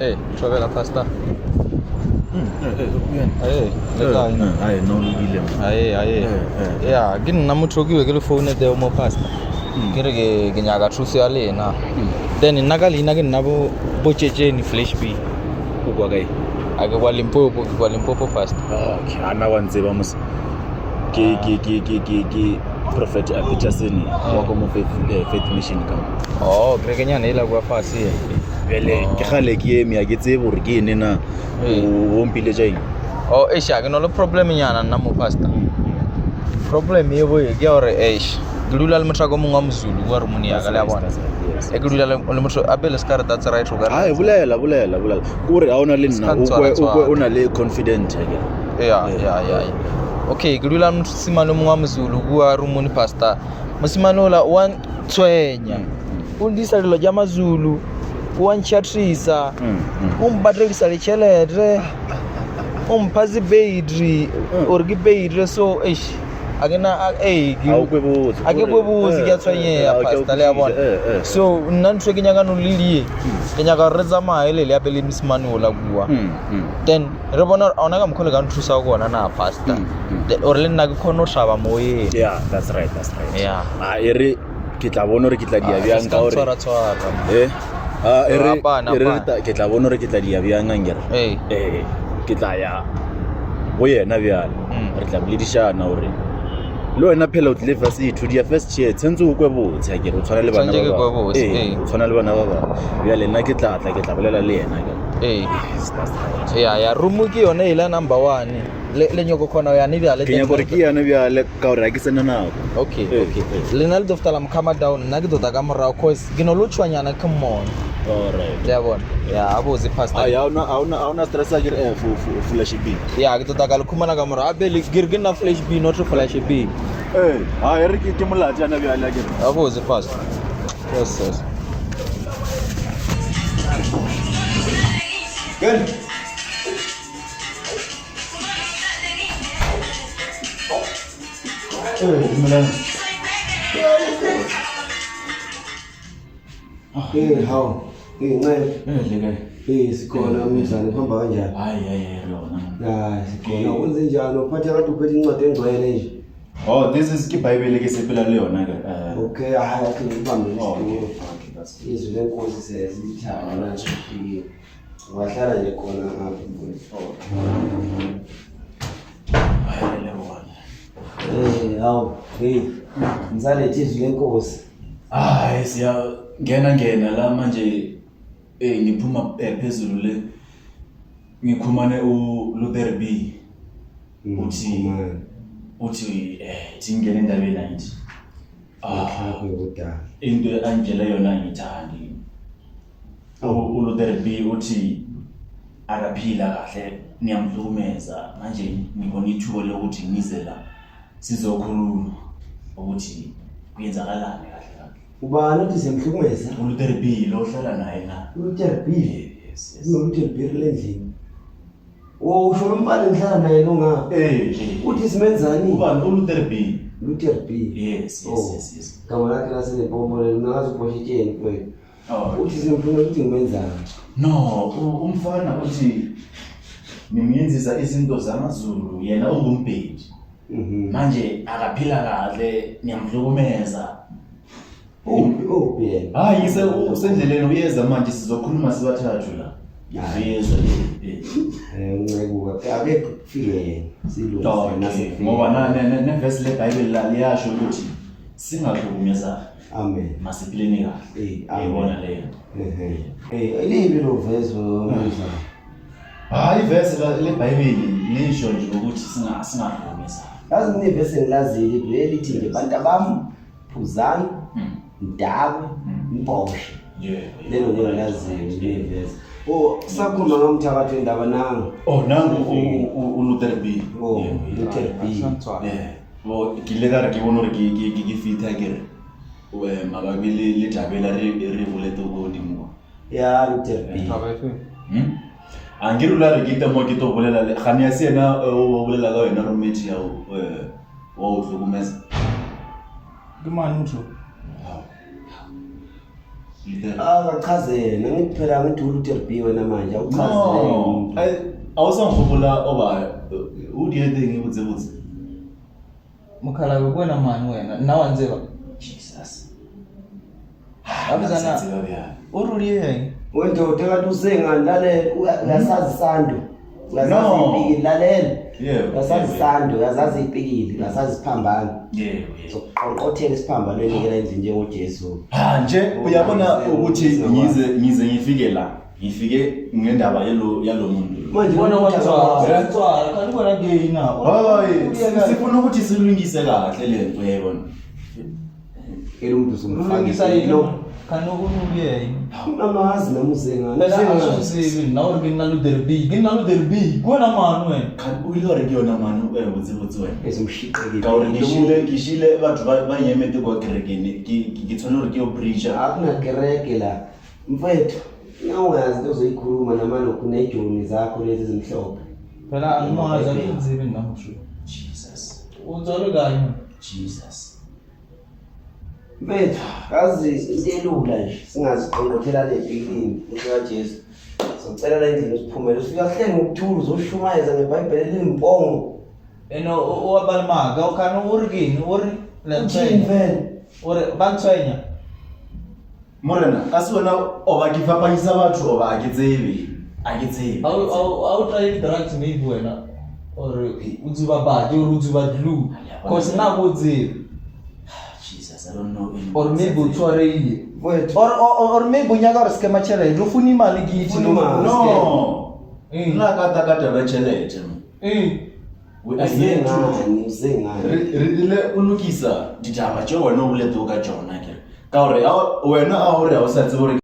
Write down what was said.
Hey, trovela pasta. Aye, no lugile. Aye. Yeah, ke nna motho ke le phone there mo pasta. Ke re ke nyaka thuso ya lena. Then nna ka lena ke nna bo tshetseni flash B. O kwa kae? A ke kwa Limpopo pasta. Okay, ana wa ntseba mos. Ke Prophet Peterson wa ko mo faith mission ka. Oh, ke ke nyane ela kwa fase. Bele ke gale ke eme a ke tsebe hore ke ene na o mpile jaeng. Oh, ke no le problem nyana nna mo pasta. Problem ye boye ke hore ke dula le motho ka mongwe wa Mzulu wa Rumuni ya ka le bona. Ke dula le motho a bele ska re that's right go ka. Hayi bulela. Kore a ona le nna o na le confident ke. Yeah. Okay, ke dula motho simane mongwe wa Mzulu wa Rumuni pasta. Mosimanola wa Tswenya. O ndisa dilo ja maZulu. Wa nchatrisa. Umbatlisa le chelete. Umphazi battery or ke battery so akena akekwebuzi ke tswanyea pasta le ya bona. So nna ntwe ke nyaka no lilie ke nyaka re tsamaye le ya pele Mosimanola bua. Then re bona ona ka mkhole ka nthusa go bona na pasta or le nna ke khono shaba moye. Yeah, that's right. Yeah. Ere ke tla bona re ke tla dia byang ka hore ke tla bona re ke tla dia byang ngere ke tla ya go yena byana re tla boledišana hore le wena phela o tle fase to dia first year tsentse o kwebotse a ke re tshwana le bana ba o tshwana le bana ba bjale nna ke tla bolela le yena ke ya rumu ke yone ila number 1 le nyoko khona ya ni bjale ke nyako re ke yana bjale ka hore a ke sena nako. Okay le nna le doftala mkhama down nna ke dota ka morao cause ke no lo tshwanyana ke mmona. Alright. Ya bona. Ya abozi pasta. Auna stress a ke flash B. Ya ke tota ka le khumana ka morao abele ke na flash B not flash B. Re ke molati ana bjale a ke re abozi pasta. Yes. Good. How? Sikhona umzane kuhamba kanjani? Hayi Hayi sikhona wenze njani uphatha ngathi uphethe incwadi engcwele nje. This is ke Bible ke sepela le yona ke. Okay, hayi ngibambe Okay, that's izwi lenkosi sezithanda nathi ufike. Wahlala nje khona ngapha mfowethu. Hayi le bona. Hawu, ngisalethe izwi lenkosi. Hayi siya ngena la manje ngiphuma phezulu le ngikhumane uLuther B uthi thingene endabeni nje Akho yodwa into angela yona ngithandi uLuther B uthi akaphila kahle niyamhlukumeza manje ngibona ithubo lokuthi ngize la sizokhuluma ukuthi kuyenzakalani kahle ubani uthi semhlukumeza uLuther B lo hlala naye na uLuther B yes uLuther B endlini usho umbali ngihlala naye lo nga uthi simenzani ubani uLuther B yes kama lakhe lasele bombole ngazi uboshitsheni kwethu uthi simfuna ukuthi ngimenzani no umfana uthi nimyenzisa izinto zamaZulu yena ungumbhedi manje akaphila kahle niyamhlukumeza hayi usendleleni uyeza manje sizokhuluma sibathathu la yeza ngicekuka ake kufike silungise nasifike ngoba neverse leBhayibheli la liyasho ukuthi singahlukumeza amen masiphileni kahle ayibona leyo elibi lo verse womza hayi verse leBhayibheli lisho nje ukuthi singahlukumeza yazi mini verse ngilazile lithi nje bantu bami phuzani Ndaba Mboshe lelo nje ngiyazile verse sakhuluma ngomthakathi wendaba nangu nangu uLuther B Luther B kileka re ke bona re ke fita kere mababili le tabela re boleto go dimo ya Luther B angirula re ke tamo ke to bolela le gane ya sena o bolela ka wena rometi ya o hlokomeza ke mane motho akachazela ngithi phela ngithi uLuther B wena manje awuchazele awusangifobola oba udiyethe ngibutse mukhala wena mani wena nawanzeba Jesus abuzana uruliye wena utheka usengandlalela uyasazi sando uyazazi ipikili lalela uyasazi sando uyazazi ipikili uyasazi siphambano sokuqonqothela isiphambanweni ngela endini njengoJesu nje uyabona ukuthi ngize ngifike la ngifike ngendaba yalo muntu manje ubona wathwala kanti ubona ngeyina hayi sifuna ukuthi silungise kahle lento yebona umuntu ulungisa yini kanti unuliye unamazi namuzengana sengasibi nawo nginaluther B kuona mani wena kanti uyilore kuyona mani ubutse wena ezimshiqekile kawuri ngishile bathu bayemete kwa kerekeni ngithona uri kiyo bridge akuna kereke la mfethu nawuyazi into zoyikhuluma namanje kunejoni zakho lezi ezimhlophe phela angimazi akunzibi namusho Jesus uzole kanye Jesus mfethu kazi into elula nje singaziqonqothela lepikilini ukaJesu sicela la indlela siphumele ufika hle ngokuthula uzoshumayeza ngeBhayibheli limpongo owabalmaga ukana urigini uri lentseni uri bantswenya morena asiwena oba kifapanyisa batho oba akitsebi au try drugs maybe wena or uzuba bad or uzuba blue cause nako udzibi Jesus I don't know or maybe utshwarele mfethu or maybe unyaka riskema chelete ufuna imali kithi no nakata bechelete usengani rile ulukisa ditaba tšeo wena o bolete o ka tšona kere ka gore wena a gore a o sa tsebe gore